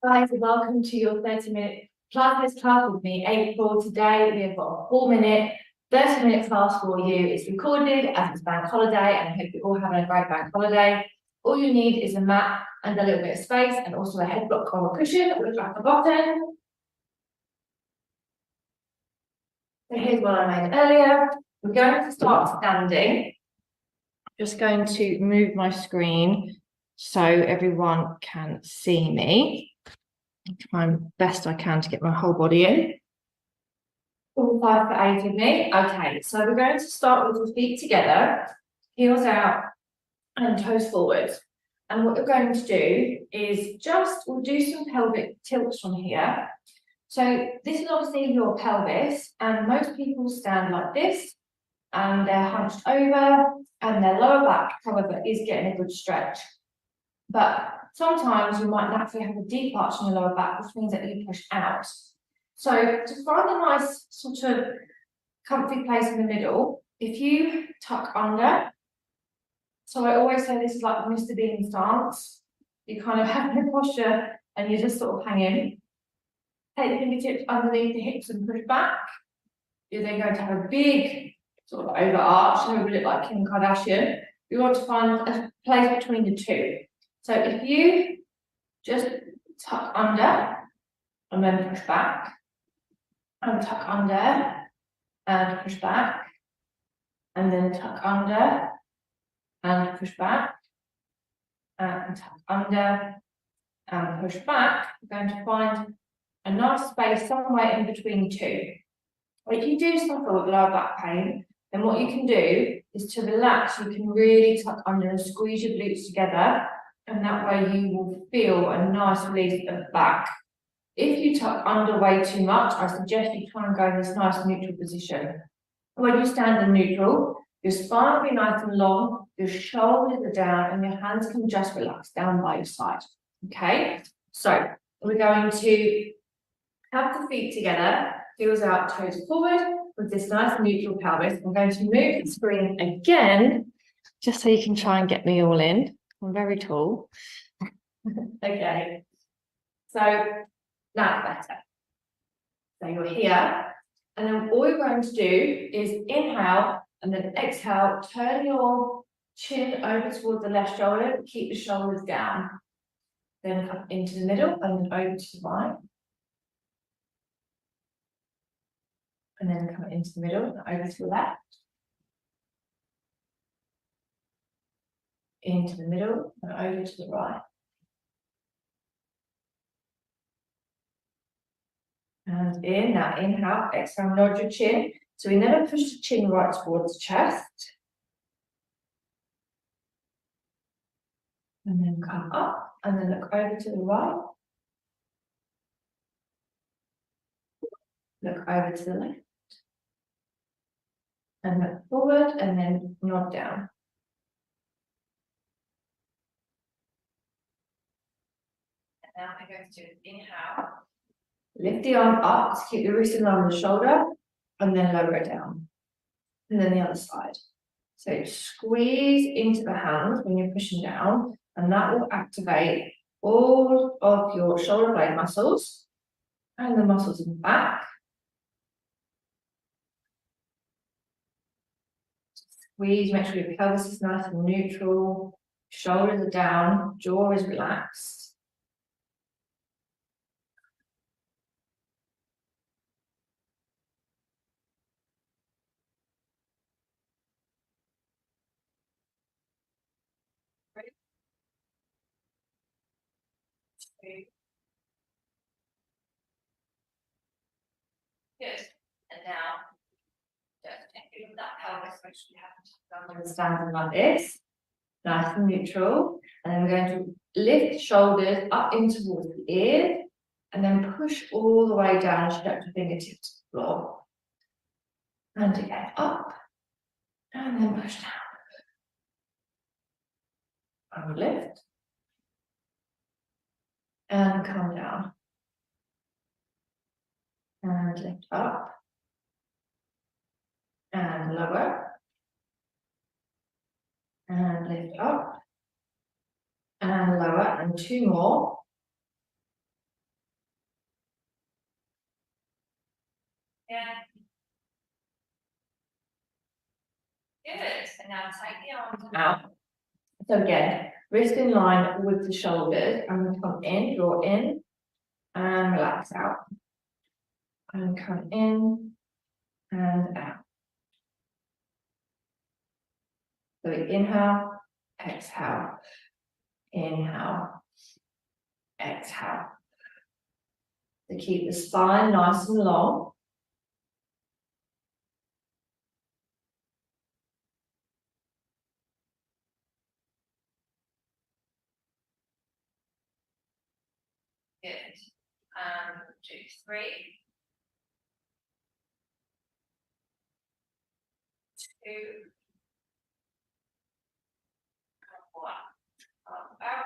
Guys, welcome to your 30-minute Pilates class with me, April. Today we have got a 4-minute, 30-minute class for you. It's recorded as it's bank holiday, and I hope you're all having a great bank holiday. All you need is a mat and a little bit of space, and also a head block or a cushion with like a button. So here's what I made earlier. We're going to start standing. Just going to move my screen so everyone can see me. I'll try best I can to get my whole body in. All 5 for 8 of me. Okay, so we're going to start with your feet together, heels out and toes forward. And what you're going to do is we'll do some pelvic tilts from here. So this is obviously your pelvis, and most people stand like this and they're hunched over and their lower back, however, is getting a good stretch. But sometimes you might naturally have a deep arch in your lower back, which means that you push out. So to find a nice sort of comfy place in the middle, if you tuck under, so I always say this is like the Mr. Bean stance. You kind of have your posture and you just sort of hang in. Take the fingertips underneath the hips and push back. You're then going to have a big sort of overarch, so we look like Kim Kardashian. You want to find a place between the two. So if you just tuck under and then push back, and tuck under and push back, and then tuck under and push back, and tuck under and push back, we're going to find a nice space somewhere in between the two. If you do suffer with lower back pain, then what you can do is to relax. You can really tuck under and squeeze your glutes together, and that way you will feel a nice release of the back. If you tuck under way too much, I suggest you try and go in this nice neutral position. When you stand in neutral, your spine will be nice and long, your shoulders are down, and your hands can just relax down by your side. Okay, so we're going to have the feet together, heels out, toes forward, with this nice neutral pelvis. I'm going to move the screen again, just so you can try and get me all in. I'm very tall. Okay, so now better. So you're here, and then all you're going to do is inhale and then exhale, turn your chin over towards the left shoulder, keep the shoulders down. Then come into the middle and then over to the right. And then come into the middle and over to the left. Into the middle and over to the right. And in, now inhale, exhale, nod your chin. So we never push the chin right towards the chest. And then come up and then look over to the right. Look over to the left. And look forward and then nod down. And now I'm going to do an inhale. Lift the arm up to keep the wrist in line with the shoulder, and then lower it down. And then the other side. So squeeze into the hands when you're pushing down, and that will activate all of your shoulder blade muscles and the muscles in the back. Squeeze, make sure your pelvis is nice and neutral, shoulders are down, jaw is relaxed. Good. And now, just take that pelvis, which we haven't done standing like this, nice and neutral. And then we're going to lift shoulders up in towards the ears, and then push all the way down as you get your fingertips to the floor. And again, up, and then push down. And lift, and come down. And lift up, and lower, and lift up, and lower, and 2 more. again. Good. And now take the arms out. So again, wrist in line with the shoulders, and come in, draw in, and relax out. And come in and out. So inhale, exhale, inhale, exhale. To keep the spine nice and long. Good. 2, 3. 2. 1. Up, out.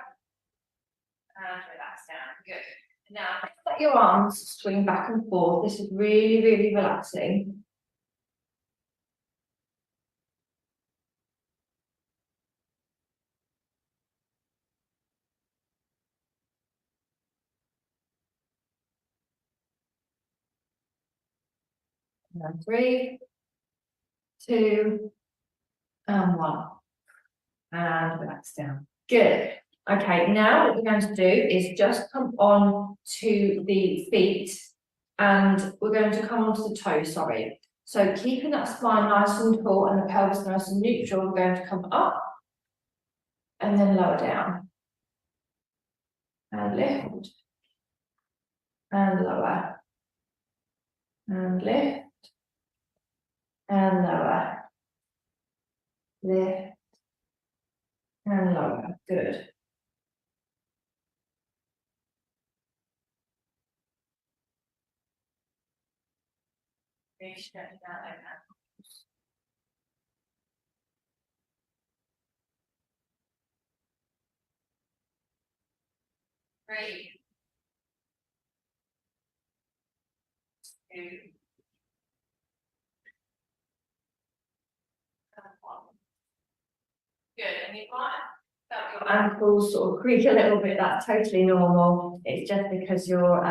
And relax down. Good. Now, let your arms swing back and forth. This is really, really relaxing. And 3, 2, and 1. And relax down. Good. Okay, now what we're going to do is just come on to the feet, and we're going to come onto the toes, sorry. So keeping that spine nice and tall and the pelvis nice and neutral, we're going to come up and then lower down. And lift. And lower. And lift. And lower. Lift. And lower. Good. Really stretch out like that. 3, 2, and 1. Good, and you might felt your ankles sort of creak a little bit. That's totally normal. It's just because your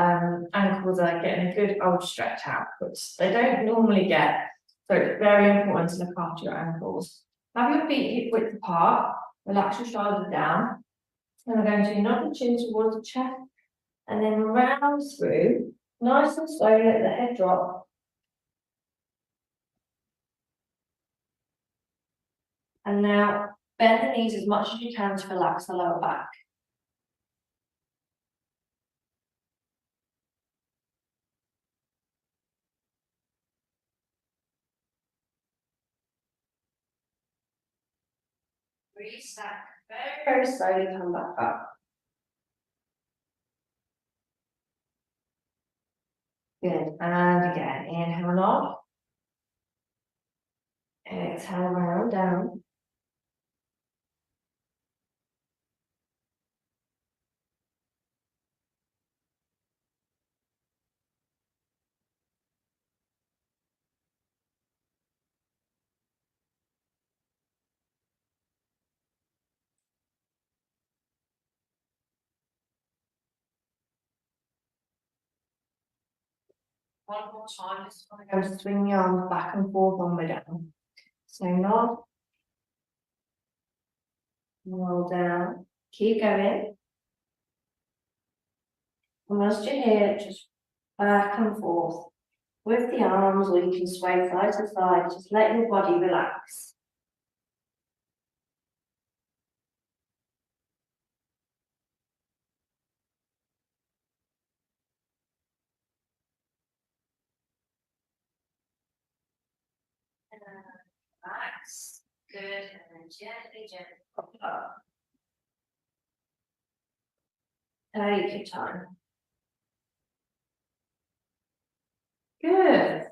ankles are getting a good old stretch out, which they don't normally get. So it's very important to look after your ankles. Have your feet hip width apart. Relax your shoulders down. And we're going to nod the chin towards the chest, and then round through, nice and slowly, let the head drop. And now bend the knees as much as you can to relax the lower back. Reset. Very, very slowly come back up. Good. And again, inhale nod. Exhale round down. One more time, just want to go swing the arms back and forth on the way down. So nod. Roll down. Keep going. And whilst you're here, just back and forth with the arms, or you can sway side to side. Just let your body relax. And relax. Good. And then gently, gently pop up. Take your time. Good.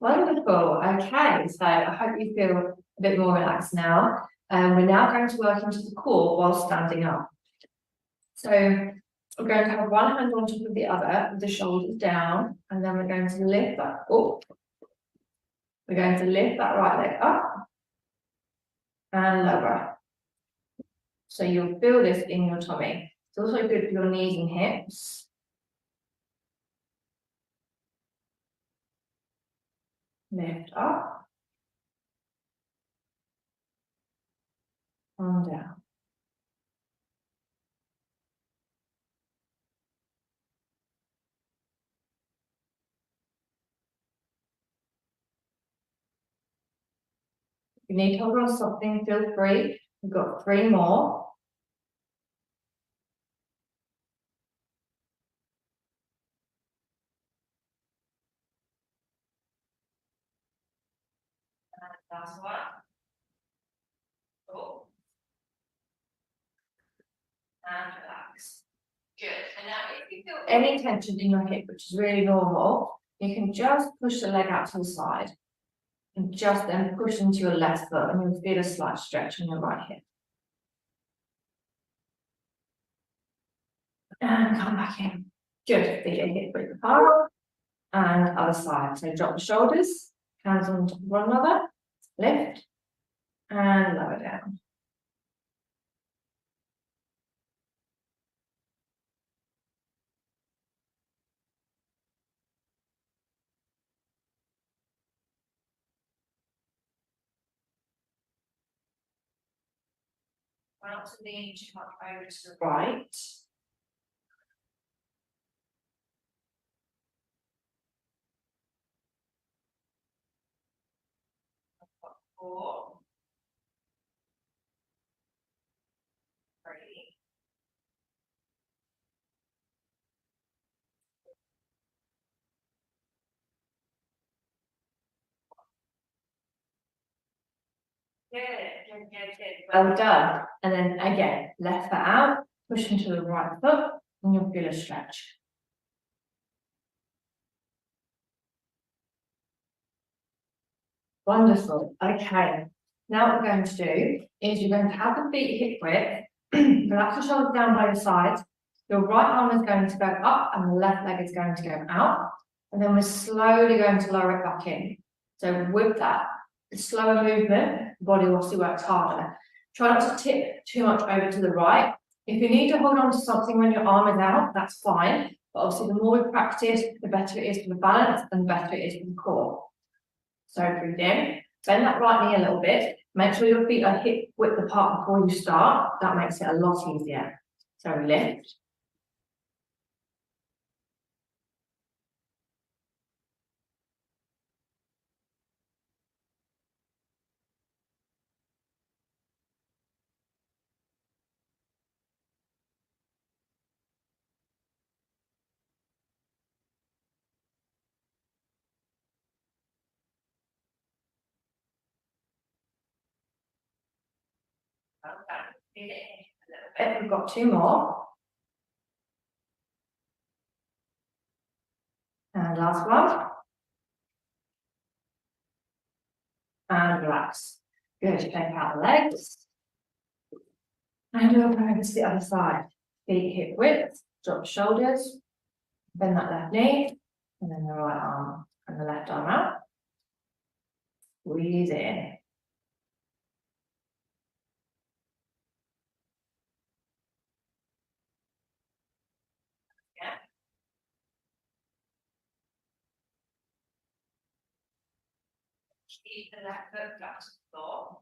Wonderful. Okay, so I hope you feel a bit more relaxed now. We're now going to work into the core while standing up. So we're going to have one hand on top of the other, with the shoulders down, and then we're going to lift that up. We're going to lift that right leg up and lower. So you'll feel this in your tummy. It's also good for your knees and hips. lift up, and down. If you need to hold on something, feel free. We've got 3 more. And last one. Oh. And relax. Good. And now if you feel any tension in your hip, which is really normal, you can just push the leg out to the side and just then push into your left foot, and you'll feel a slight stretch in your right hip. And come back in. Good. Feel your hip width apart. And other side. So drop the shoulders, hands on top of one another, lift, and lower down. Not to lean too much over to the right. Four, 3, good. Well done. And then again, left foot out, push into the right foot, and you'll feel a stretch. Wonderful. Okay. Now what we're going to do is you're going to have the feet hip width, relax the shoulders down by your sides. Your right arm is going to go up and the left leg is going to go out. And then we're slowly going to lower it back in. So with that slower movement, the body obviously works harder. Try not to tip too much over to the right. If you need to hold on to something when your arm is out, that's fine. But obviously the more we practice, the better it is for the balance and the better it is for the core. So breathe in, bend that right knee a little bit. Make sure your feet are hip width apart before you start. That makes it a lot easier. So lift. Okay. We've got 2 more. And last one. And relax. Good. Take out the legs. And we'll go over to the other side. Feet hip width, drop shoulders, bend that left knee, and then the right arm and the left arm out. Squeeze in. Yeah. Keep the left foot flat to the floor.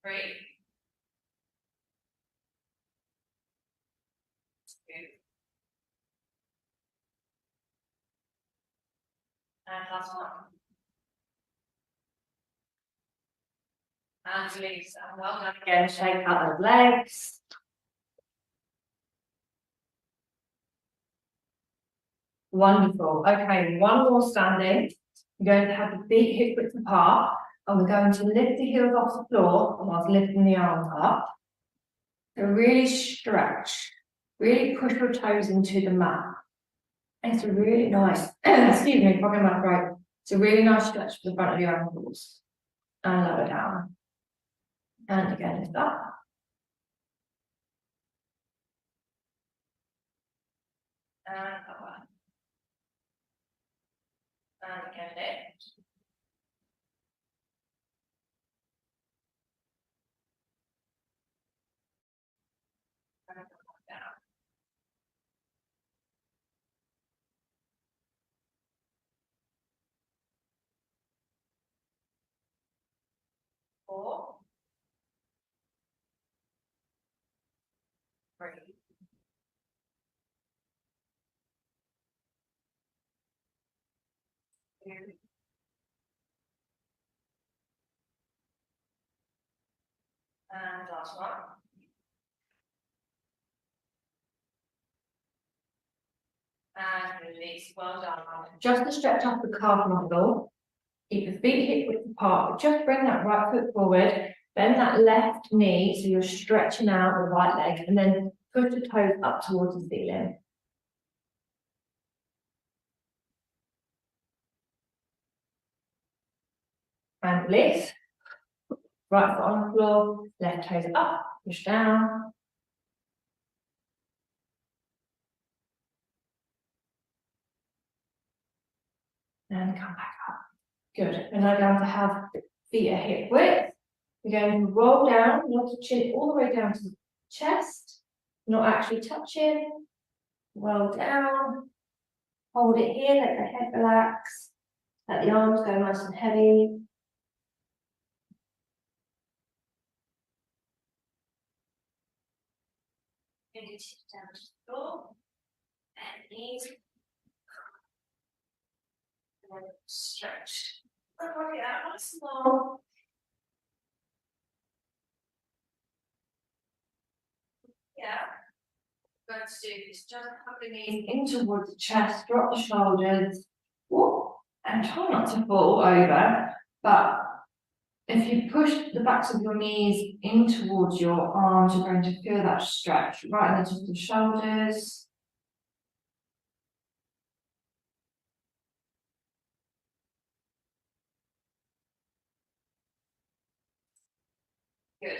Three. 2. And last one. And release. And well done again. Shake out those legs. Wonderful. Okay, one more standing. You're going to have the feet hip width apart, and we're going to lift the heels off the floor whilst lifting the arms up. So really stretch. Really push your toes into the mat. It's a really nice, excuse me, probably my throat. It's a really nice stretch for the front of your ankles. And lower down. And again, lift up. And lower. And again, lift. 4, 3, 2, and last one. And release. Well done. Just to stretch up the calf muscle. Keep your feet hip width apart. Just bring that right foot forward. Bend that left knee so you're stretching out the right leg, and then push the toes up towards the ceiling. And release. Right foot on the floor, left toes up, push down. And come back up. Good. We're now going to have feet at hip width. We're going to roll down, not to chin all the way down to the chest, not actually touching. Roll down. Hold it here, let the head relax. Let the arms go nice and heavy. Fingertips down to the floor. And knees. And then stretch. Oh yeah, nice and long. Yeah. What we're going to do is just hug the knees in towards the chest, drop the shoulders, and try not to fall over. But if you push the backs of your knees in towards your arms, you're going to feel that stretch right into the shoulders. Good.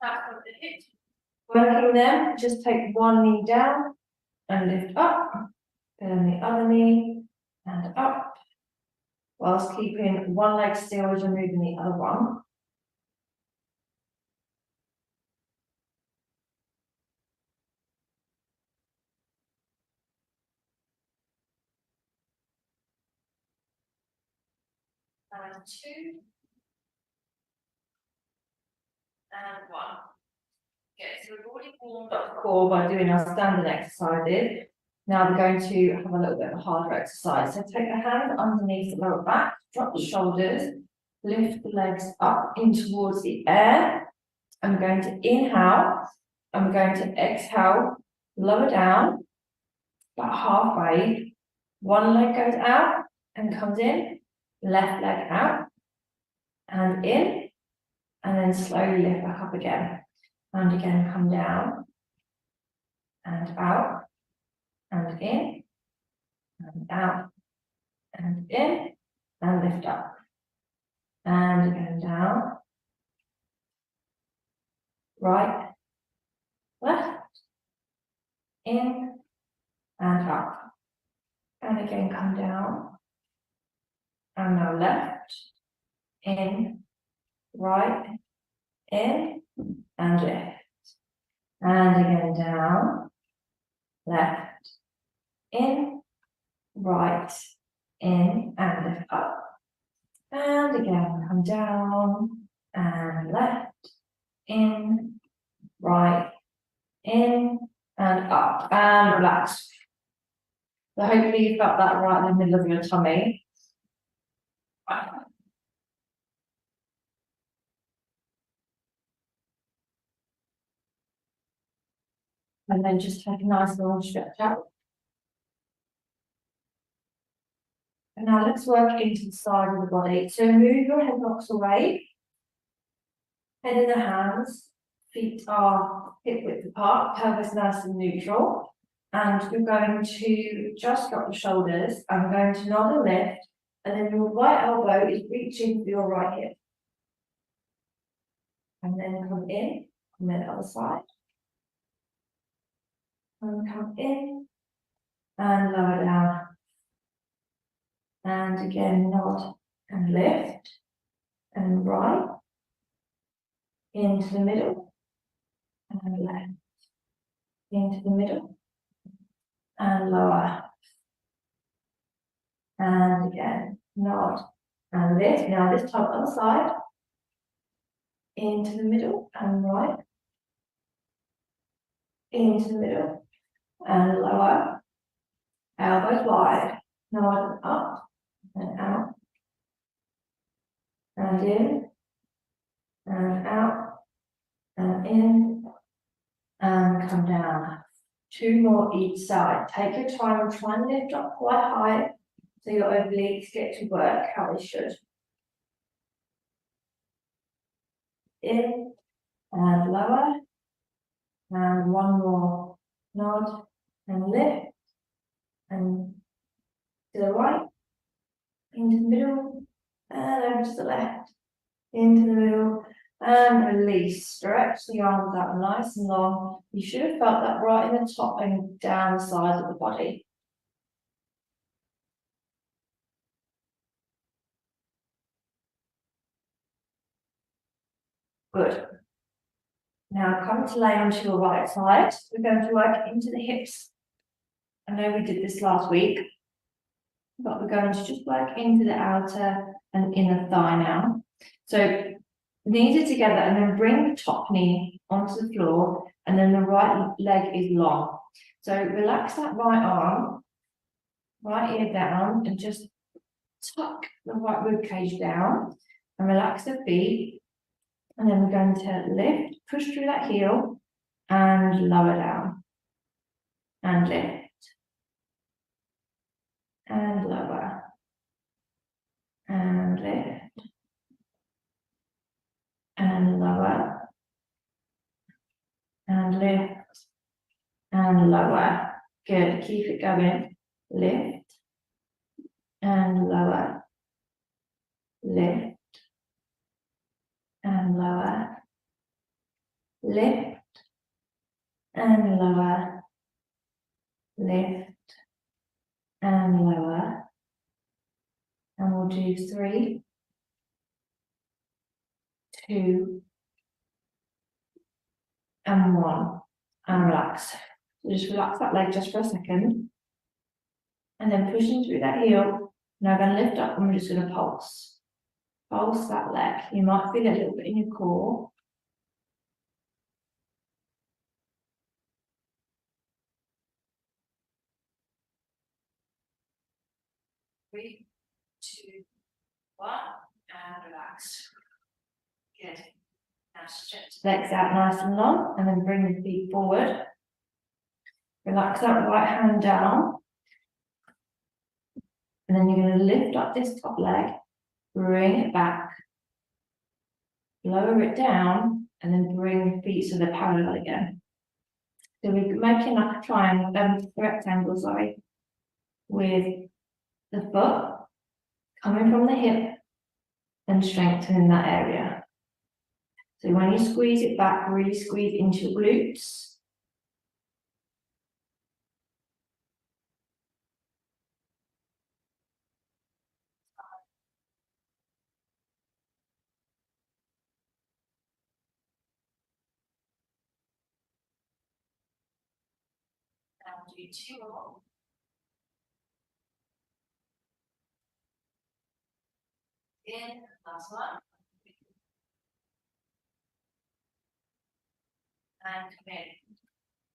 Back of the hips. Working them, just take one knee down and lift up, then the other knee and up, whilst keeping one leg still as you're moving the other one. And 2, and 1. Okay, so we've already warmed up the core by doing our standard exercises. Now we're going to have a little bit of a harder exercise. So take the hand underneath the lower back, drop the shoulders, lift the legs up in towards the air. I'm going to inhale, I'm going to exhale, lower down, about halfway. One leg goes out and comes in, left leg out and in, and then slowly lift back up again. And again, come down and out and in and out and in and lift up. And again, down, right, left, in and up. And again, come down. And now left, in, right, in and lift. And again, down, left, in, right, in and lift up. And again, come down and left, in, right, in and up. And relax. So hopefully you felt that right in the middle of your tummy. And then just take a nice long stretch out. And now let's work into the side of the body. So move your head blocks away. Head in the hands. Feet are hip width apart. Pelvis nice and neutral. And you're going to just drop the shoulders. I'm going to nod and lift. And then your right elbow is reaching for your right hip. And then come in. And then other side. And come in. And lower down. And again, nod and lift. And right. Into the middle. And left. Into the middle. And lower. And again, nod and lift. Now this time other side. into the middle and right, into the middle and lower, elbows wide, nod up and out, and in, and out, and in, and come down. 2 more each side. Take your time and try and lift up quite high so your obliques get to work how they should. In and lower, and 1 more nod and lift, and to the right, into the middle, and over to the left, into the middle, and release. Stretch the arms out nice and long. You should have felt that right in the top and down the sides of the body. Good. Now come to lay onto your right side. We're going to work into the hips. I know we did this last week, but we're going to just work into the outer and inner thigh now. So knees are together and then bring the top knee onto the floor, and then the right leg is long. So relax that right arm, right ear down, and just tuck the right rib cage down and relax the feet. And then we're going to lift, push through that heel and lower down and lift and lower and lift and lower and lift and lower. Good, keep it going. Lift and lower, lift and lower, lift and lower, lift and lower. And we'll do 3, 2, and 1. And relax. So just relax that leg just for a second. And then pushing through that heel. Now we're going to lift up and we're just going to pulse. Pulse that leg. You might feel a little bit in your core. 3, 2, 1, and relax. Good. Now stretch the legs out nice and long, and then bring the feet forward. Relax that right hand down. And then you're going to lift up this top leg, bring it back, lower it down, and then bring the feet so they're parallel again. So we're making like a triangle, rectangle, sorry, with the foot coming from the hip and strengthening that area. So when you squeeze it back, really squeeze into your glutes. And do 2 more. In, last one. And come in.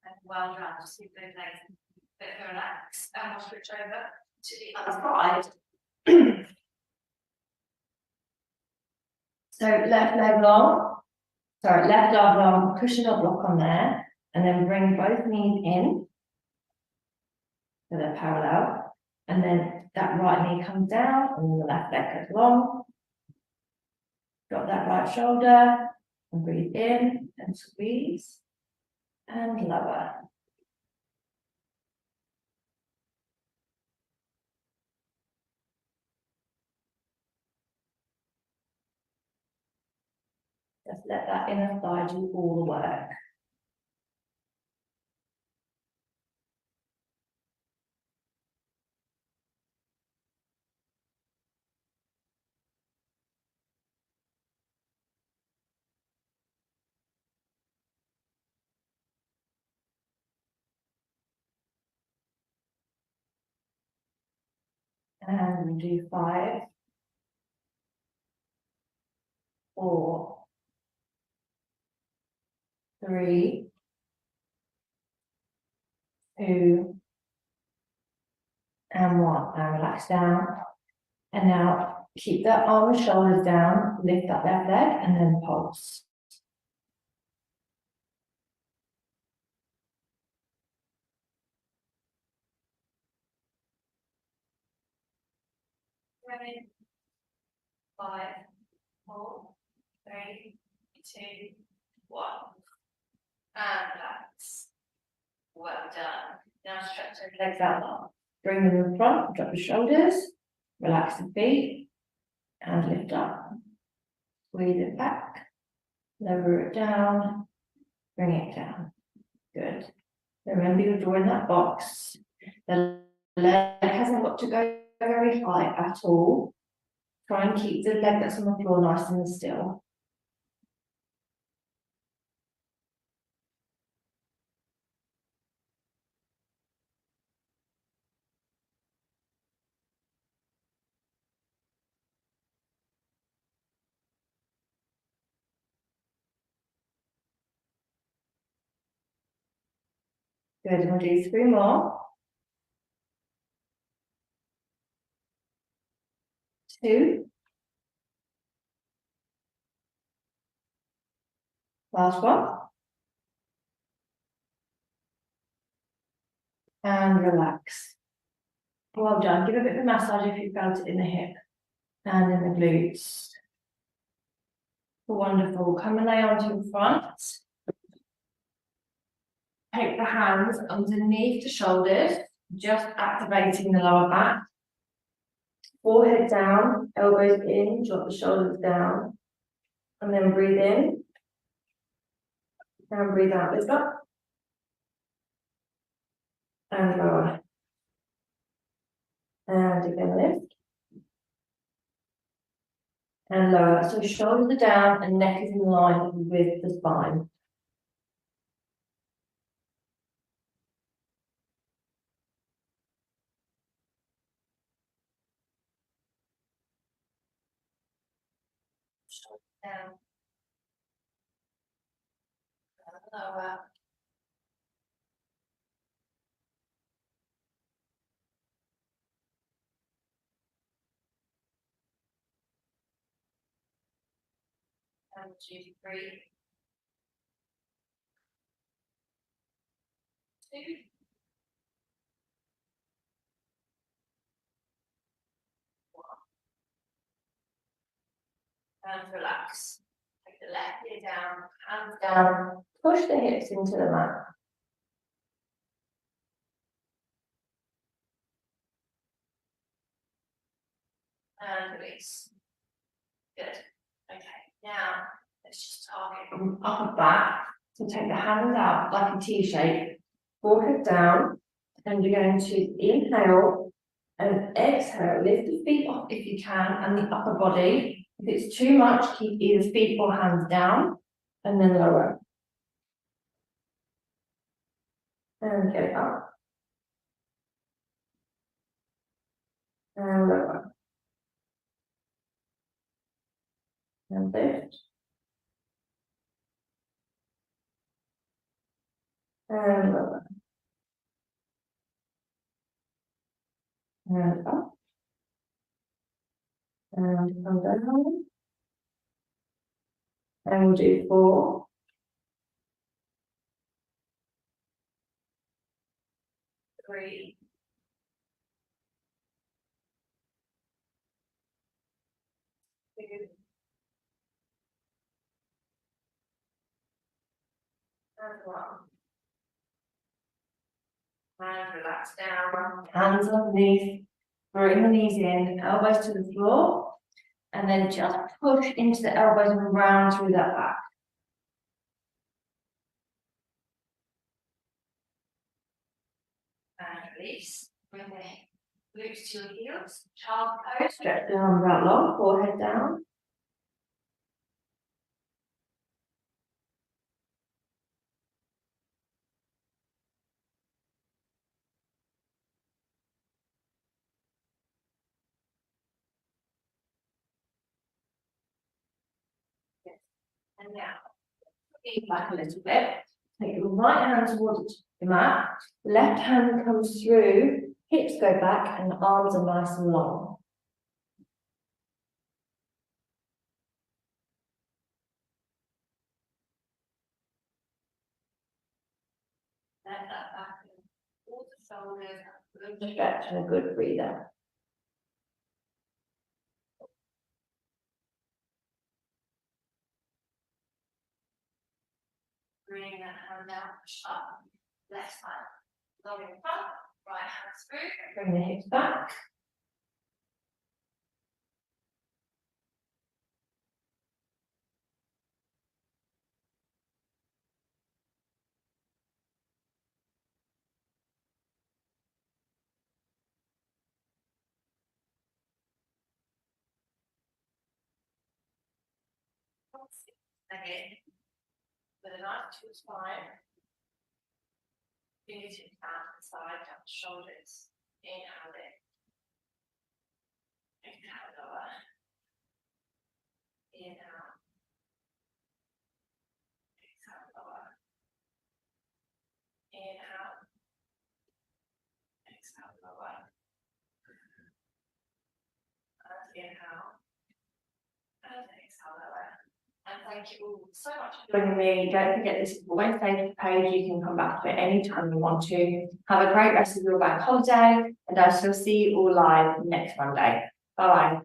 And well done. Just keep those legs a bit relaxed. And we'll switch over to the other side. So left leg long, left arm long, cushion or block on there, and then bring both knees in so they're parallel, and then that right knee comes down and the left leg goes long. Drop that right shoulder and breathe in and squeeze and lower. Just let that inner thigh do all the work. And we do 5, 4, 3, 2, and 1. And relax down. And now keep that arm and shoulders down, lift that left leg, and then pulse. Ready? 5, 4, 3, 2, 1. And relax. Well done. Now stretch those legs out long. Bring them in front, drop the shoulders, relax the feet, and lift up. Squeeze it back, lower it down, bring it down. Good. Remember you're drawing that box. The leg hasn't got to go very high at all. Try and keep the leg that's on the floor nice and still. Good, we'll do 3 more. 2. Last one. And relax. Well done. Give a bit of a massage if you felt it in the hip and in the glutes. Wonderful. Come and lay onto your front. Take the hands underneath the shoulders, just activating the lower back. Forehead down, elbows in, drop the shoulders down. And then breathe in. And breathe out, lift up. And lower. And again, lift. And lower. So shoulders are down and neck is in line with the spine. Shoulders down. And lower. And 2, 3. 2. And relax. Take the left ear down, hands down, push the hips into the mat. And release. Good. Okay, now let's just target from upper back. So take the hands out like a T shape, forehead down, and you're going to inhale and exhale. Lift the feet up if you can, and the upper body. If it's too much, keep either feet or hands down, and then lower. And get up. And lower. And lift. And lower. And up. And come down. And we'll do 4. 3. 2. And 1. And relax down. Hands underneath. Bring the knees in, elbows to the floor. And then just push into the elbows and round through that back. And release. Bring the glutes to your heels. Child pose. Stretch the arms out long, forehead down. And now, feet back a little bit. Take your right hand towards the mat, left hand comes through, hips go back and the arms are nice and long. Let that back in, all the shoulders, good stretch and a good breather. Bring that hand out, push up, left hand, long in front, right hand through, bring the hips back. Again, with a nice two spine, fingertips down the side, down the shoulders, inhale in, exhale lower, inhale, exhale lower, inhale, exhale lower, and inhale, and exhale lower. And thank you all so much for joining me. Don't forget, this is the Wednesday page. You can come back to it anytime you want to. Have a great rest of your bank holiday, and I shall see you all live next Monday. Bye bye.